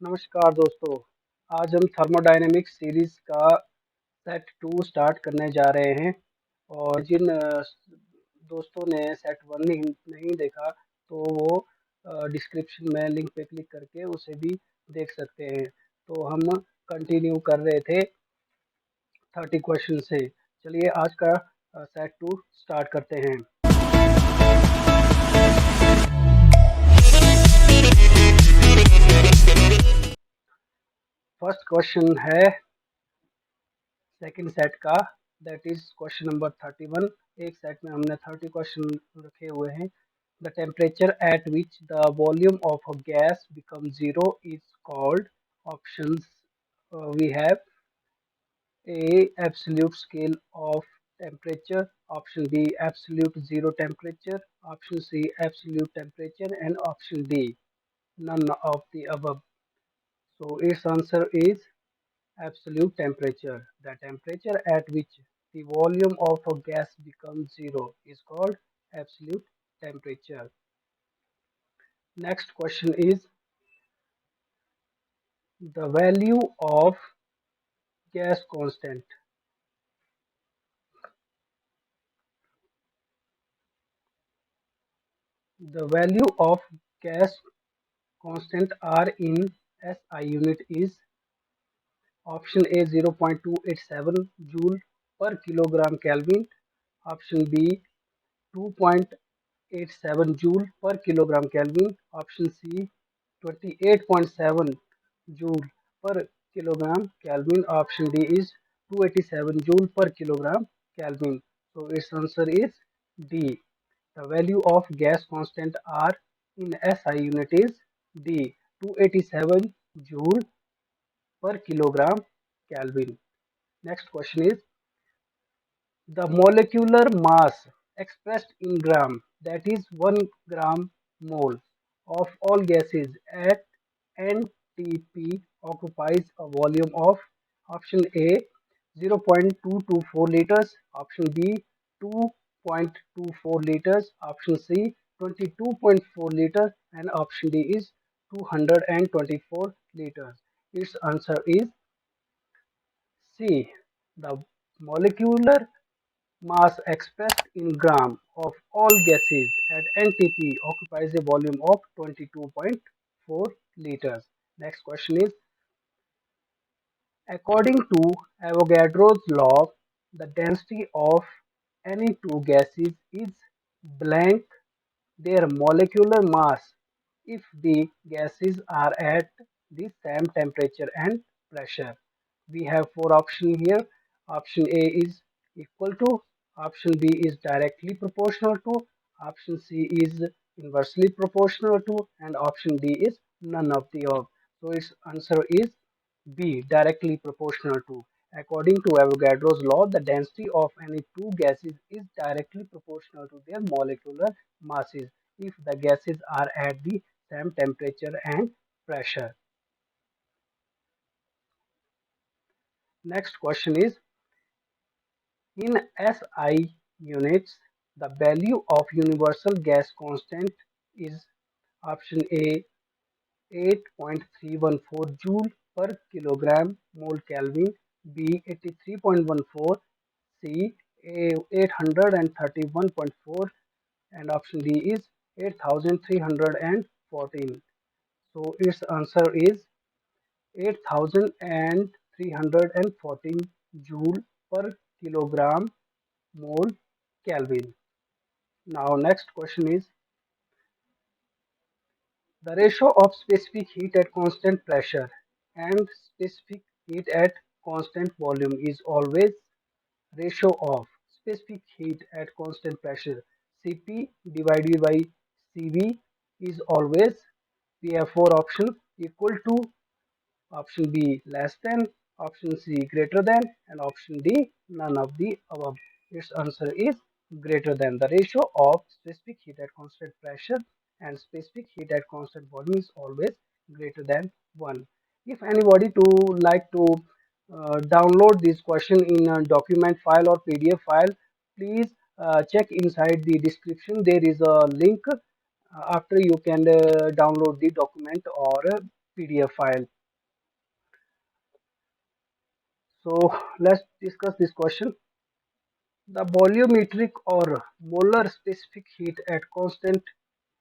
नमस्कार दोस्तों। आज हम थर्मोडायनेमिक्स सीरीज का सेट 2 स्टार्ट करने जा रहे हैं। और जिन दोस्तों ने सेट 1 नहीं देखा तो वो डिस्क्रिप्शन में लिंक पे क्लिक करके उसे भी देख सकते हैं। तो हम कंटिन्यू कर रहे थे 30 क्वेश्चन से। चलिए आज का सेट 2 स्टार्ट करते हैं। फर्स्ट क्वेश्चन है सेकंड सेट का, दैट इज क्वेश्चन नंबर 31। एक सेट में हमने 30 क्वेश्चन रखे हुए हैं। The temperature at which the volume of a gas become zero is called. Options we have A absolute scale of temperature, option B absolute zero temperature, option C absolute temperature, and option D none of the above. So its answer is absolute temperature. The temperature at which the volume of a gas becomes zero is called absolute temperature. Next question is the value of gas constant. The value of gas constant R in SI unit is option A 0.287 joule per kilogram Kelvin, option B 2.87 joule per kilogram Kelvin, option C 28.7 joule per kilogram Kelvin, option D is 287 joule per kilogram Kelvin. So its answer is D. The value of gas constant R in SI unit is D 287 joule per kilogram Kelvin. Next question is the molecular mass expressed in gram, that is 1 gram mole of all gases at NTP occupies a volume of option A 0.224 liters, option B 2.24 liters, option C 22.4 liters, and option D is 224 liters. Its answer is C. The molecular mass expressed in gram of all gases at NTP occupies a volume of 22.4 liters. Next question is, according to Avogadro's law, the density of any two gases is blank their molecular mass if the gases are at the same temperature and pressure. We have four options here. Option A is equal to, option B is directly proportional to, option C is inversely proportional to, and option D is none of the above. So its answer is B, directly proportional to. According to Avogadro's law, the density of any two gases is directly proportional to their molecular masses if the gases are at the same temperature and pressure. Next question is, in SI units, the value of universal gas constant is option A 8.314 joule per kilogram mole Kelvin, B 83.14, C 831.4, and option D is 8314. So its answer is 8314 joule per kilogram mole Kelvin. Now next question is, the ratio of specific heat at constant pressure and specific heat at constant volume is always ratio of specific heat at constant pressure Cp divided by Cv is always, we have four options, equal to, option B less than, option C greater than, and option D none of the above. Its answer is greater than. The ratio of specific heat at constant pressure and specific heat at constant volume is always greater than 1. If anybody to like to download this question in a document file or PDF file, please check inside the description. There is a link. After you can download the document or PDF file. So let's discuss this question. The volumetric or molar specific heat at constant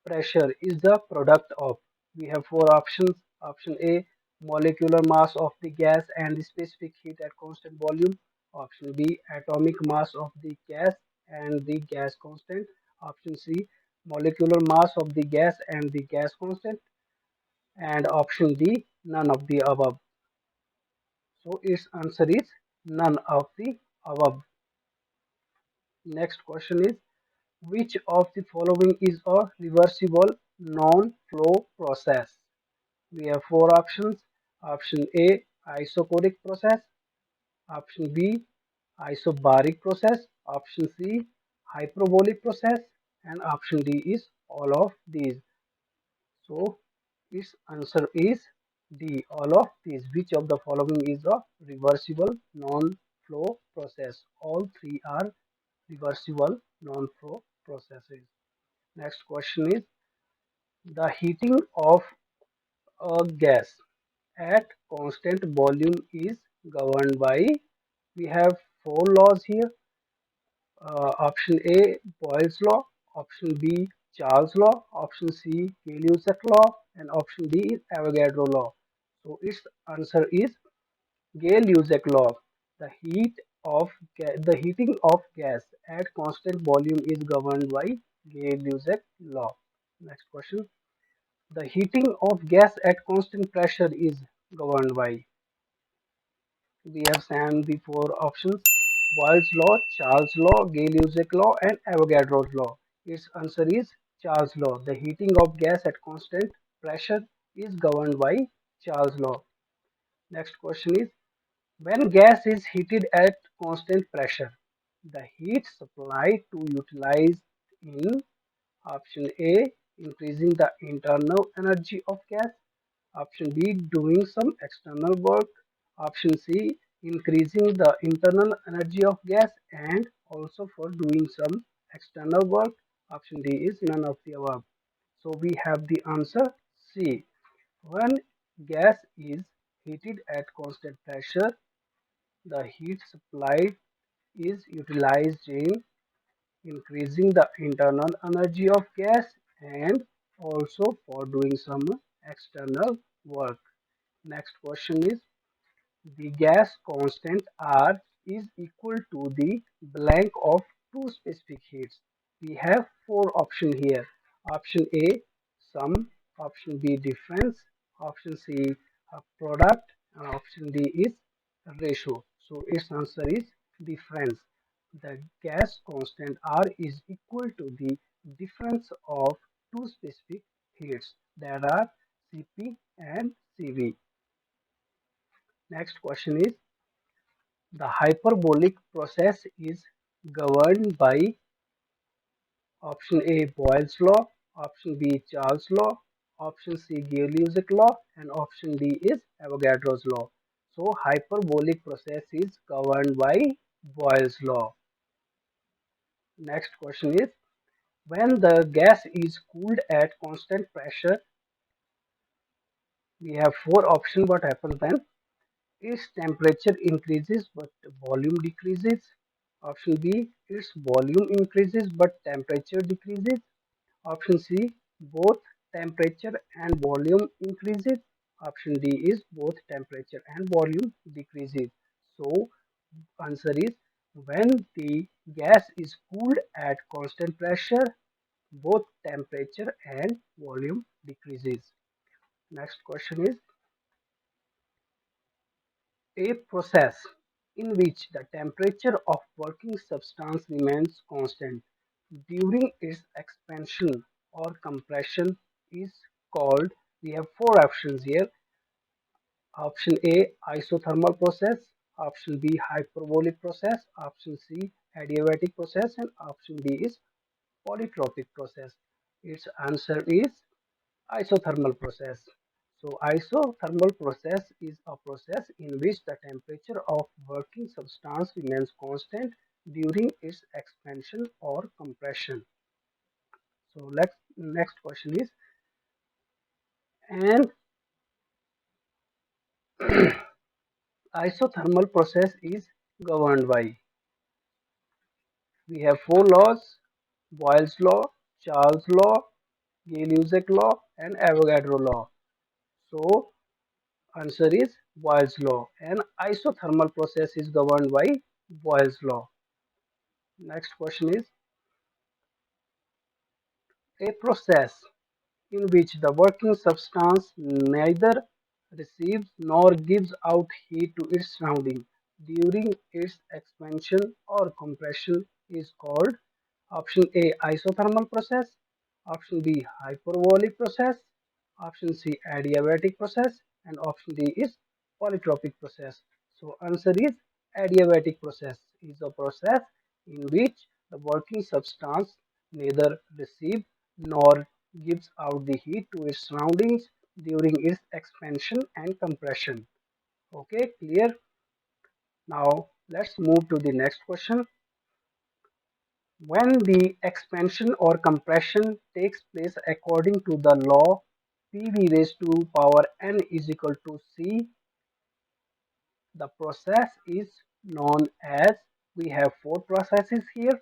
pressure is the product of. We have four options. Option A, molecular mass of the gas and the specific heat at constant volume. Option B, atomic mass of the gas and the gas constant. Option C, molecular mass of the gas and the gas constant. And option D, none of the above. So its answer is none of the above. Next question is, which of the following is a reversible non-flow process? We have four options. Option A, isocoric process. Option B, isobaric process. Option C, hyperbolic process. And option D is all of these. So its answer is D, all of these. Which of the following is a reversible non-flow process? All three are reversible non-flow processes. Next question is, the heating of a gas at constant volume is governed by. We have four laws here. Option A, Boyle's law. Option B, Charles law. Option C, Gay-Lussac law. And option D is Avogadro law. So its answer is Gay-Lussac law. The the heating of gas at constant volume is governed by Gay-Lussac law. Next question. The heating of gas at constant pressure is governed by. We have seen the four options: Boyle's law, Charles' law, Gay-Lussac law, and Avogadro's law. Its answer is Charles' law. The heating of gas at constant pressure is governed by Charles' law. Next question is, when gas is heated at constant pressure, the heat supply to utilize in option A, increasing the internal energy of gas. Option B, doing some external work. Option C, increasing the internal energy of gas and also for doing some external work. Option D is none of the above. So we have the answer C. When gas is heated at constant pressure, the heat supplied is utilized in increasing the internal energy of gas and also for doing some external work. Next question is, the gas constant R is equal to the blank of two specific heats. We have four options here. Option A, sum. Option B, difference. Option C, a product. And option D is ratio. So its answer is difference. The gas constant R is equal to the difference of two specific heats that are Cp and Cv. Next question is, the hyperbolic process is governed by option A, Boyle's law, option B, Charles' law, option C, Gay-Lussac law, and option D is Avogadro's law. So hyperbolic process is governed by Boyle's law. Next question is, when the gas is cooled at constant pressure, we have four options. What happens then? Its temperature increases but volume decreases. Option B, its volume increases but temperature decreases. Option C, both temperature and volume increases. Option D is both temperature and volume decreases. So answer is, when the gas is cooled at constant pressure, both temperature and volume decreases. Next question is, a process in which the temperature of working substance remains constant during its expansion or compression is called. We have four options here. Option A, isothermal process. Option B, hyperbolic process. Option C, adiabatic process. And option D is polytropic process. Its answer is isothermal process. So isothermal process is a process in which the temperature of working substance remains constant during its expansion or compression. So next question is, and Isothermal process is governed by, we have four laws: Boyle's law, Charles' law, Gay-Lussac law, and Avogadro law. So answer is Boyle's law. An isothermal process is governed by Boyle's law. Next question is, a process in which the working substance neither receives nor gives out heat to its surrounding during its expansion or compression is called: option A, isothermal process; option B, hyperbolic process; option C, adiabatic process; and option D is polytropic process. So answer is adiabatic process is a process in which the working substance neither receives nor gives out the heat to its surroundings during its expansion and compression. Okay, clear? Now let's move to the next question. When the expansion or compression takes place according to the law PV raised to power n is equal to C, the process is known as, we have four processes here.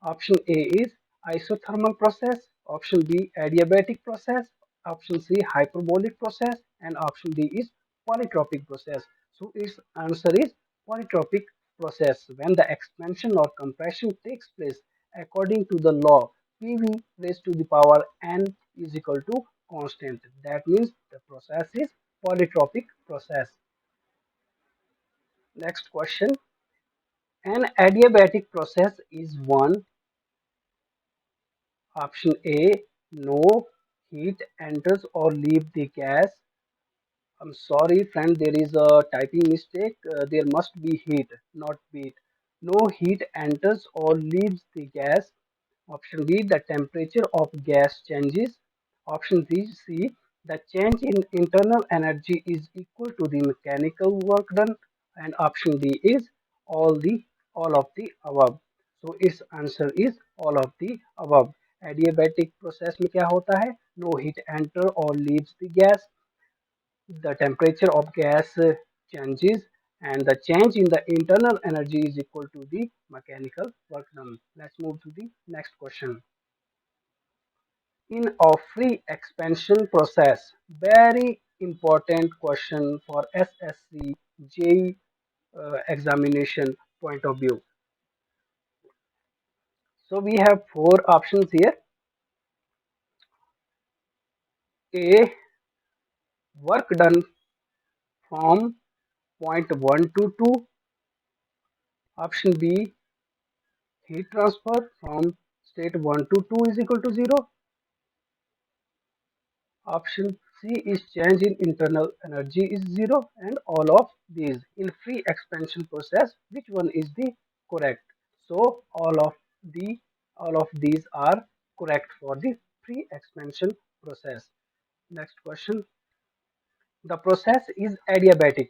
Option A is isothermal process, option B adiabatic process, option C hyperbolic process, and option D is polytropic process. So its answer is polytropic process when the expansion or compression takes place according to the law PV raised to the power n is equal to constant. That means the process is polytropic process. Next question. An adiabatic process is one. Option A, no heat enters or leave the gas. I'm sorry, friend, there is a typing mistake. There must be heat, not beat. No heat enters or leaves the gas. Option B, the temperature of gas changes. Option C, the change in internal energy is equal to the mechanical work done. And option D is all the all of the above. So its answer is all of the above. Adiabatic process में क्या होता है? No heat enter or leaves the gas. The temperature of gas changes and the change in the internal energy is equal to the mechanical work done. Let's move to the next question. In a free expansion process, very important question for SSC JEE examination point of view. So we have four options here. A, work done from point 1 to 2. Option B, heat transfer from state 1 to 2 is equal to 0. Option C is change in internal energy is 0, and all of these. In free expansion process, which one is the correct? So the all of these are correct for the free expansion process. Next question. The process is adiabatic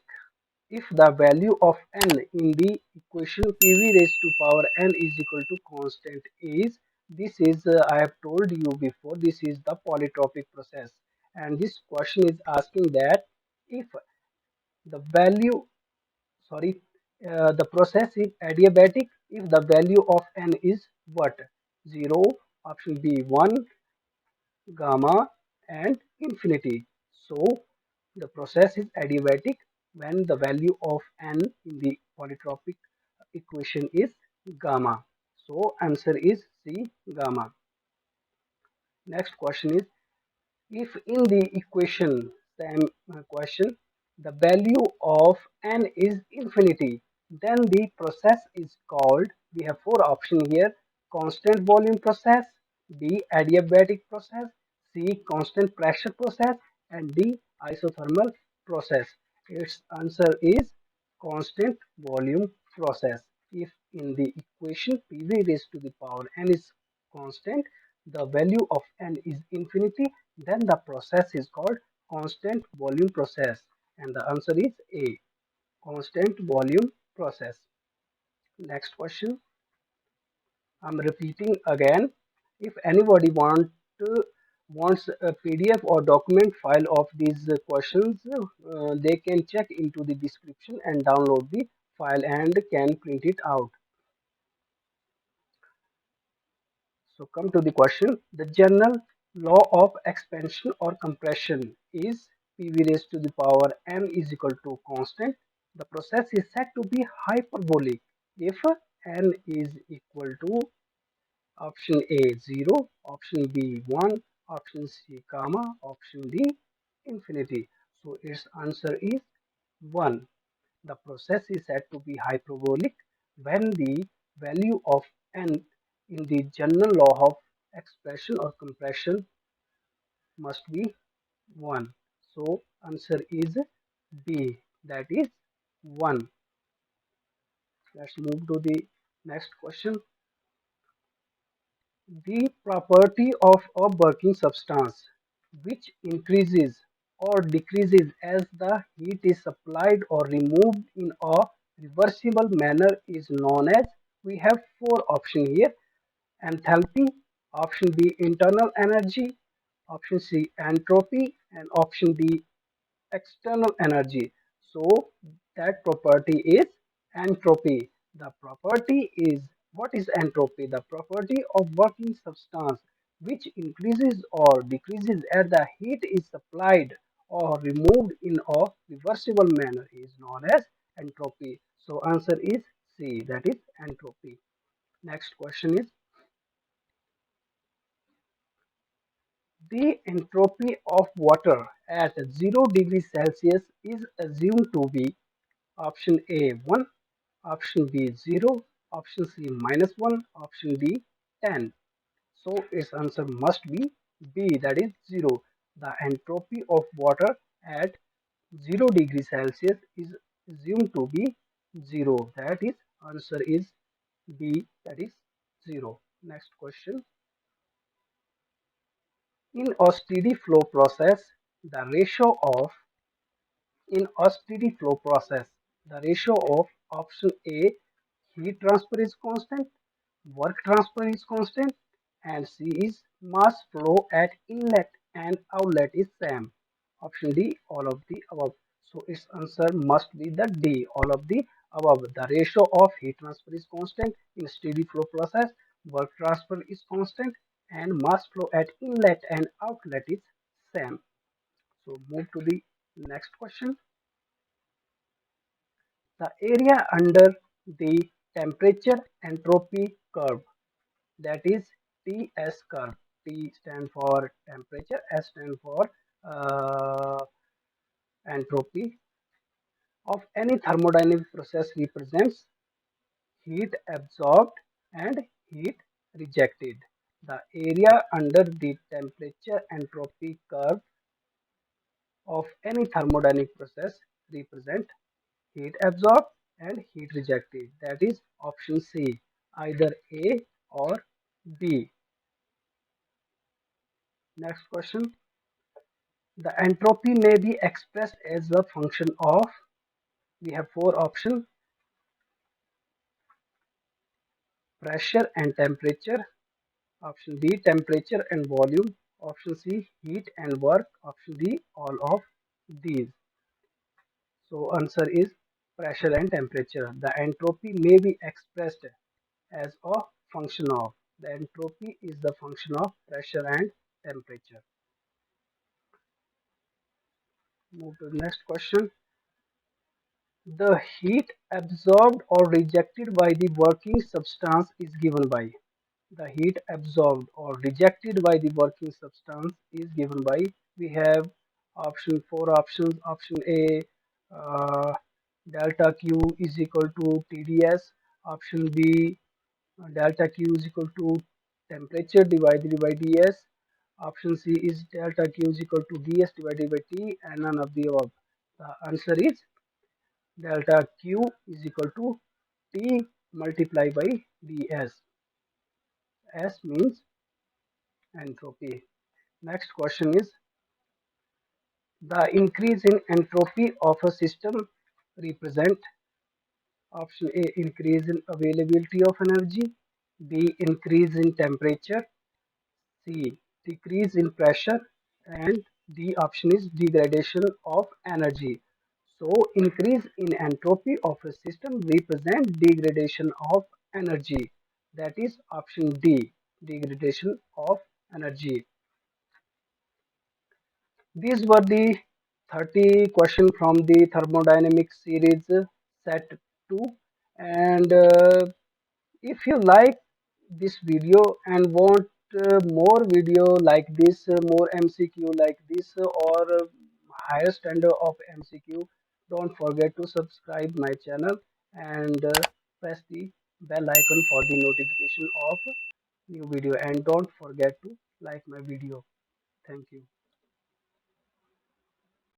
if the value of n in the equation PV raised to power n is equal to constant is, this is I have told you before, this is the polytropic process, and this question is asking that if the value, sorry, the process is adiabatic if the value of n is what? 0, option B 1, gamma, and infinity. So the process is adiabatic when the value of n in the polytropic equation is gamma. So answer is C, gamma. Next question is, if in the equation, same question, the value of n is infinity, then the process is called, we have four options here: constant volume process, B, adiabatic process, C, constant pressure process, and D, isothermal process. Its answer is constant volume process. If in the equation PV raised to the power n is constant, the value of n is infinity, then the process is called constant volume process, and the answer is A, constant volume process. Next question, I'm repeating again. If anybody wants a PDF or document file of these questions, they can check into the description and download the file and can print it out. So come to the question. The general law of expansion or compression is PV raised to the power m is equal to constant. The process is said to be hyperbolic if n is equal to option A 0, option B 1, option C comma, option D infinity. So its answer is 1. The process is said to be hyperbolic when the value of n in the general law of expression or compression must be 1. So answer is B, that is 1. Let's move to the next question. The property of a working substance which increases or decreases as the heat is supplied or removed in a reversible manner is known as, we have four options here: enthalpy, option B internal energy, option C entropy, and option D external energy. So that property is entropy. The property is, what is entropy? The property of working substance which increases or decreases as the heat is supplied or removed in a reversible manner is known as entropy. So answer is C, that is entropy. Next question is, the entropy of water at 0 degrees Celsius is assumed to be option A 1, option B 0, option C -1, option D 10. So its answer must be B, that is 0. The entropy of water at 0 degrees Celsius is assumed to be 0. That is answer is B, that is 0. Next question. In a steady flow process, the ratio of in a steady flow process, the ratio of option A heat transfer is constant, work transfer is constant, and C is mass flow at inlet and outlet is same. Option D, all of the above. So its answer must be the D, all of the above. The ratio of heat transfer is constant in steady flow process, work transfer is constant, and mass flow at inlet and outlet is same. So move to the next question. The area under the temperature entropy curve, that is TS curve. T stand for temperature, S stand for entropy of any thermodynamic process represents heat absorbed and heat rejected. The area under the temperature entropy curve of any thermodynamic process represent heat absorbed and heat rejected. That is option C, either A or B. Next question. The entropy may be expressed as a function of, we have four options: pressure and temperature, option B temperature and volume, option C heat and work, option D all of these. So answer is pressure and temperature. The entropy may be expressed as a function of. The entropy is the function of pressure and temperature. Move to the next question. The heat absorbed or rejected by the working substance is given by. The heat absorbed or rejected by the working substance is given by. We have option four options. Option A, delta Q is equal to TdS. Option B, delta Q is equal to temperature divided by dS. Option C is delta Q is equal to dS divided by T, and none of the above. The answer is delta Q is equal to T multiplied by dS. S means entropy. Next question is, the increase in entropy of a system represent option A increase in availability of energy, B increase in temperature, C decrease in pressure, and D option is degradation of energy. So increase in entropy of a system represent degradation of energy. That is option D, degradation of energy. These were the 30 questions from the thermodynamics series set 2. And if you like this video and want more video like this, more MCQ like this, or higher standard of MCQ, don't forget to subscribe my channel and press the bell icon for the notification of new video, and don't forget to like my video. Thank you.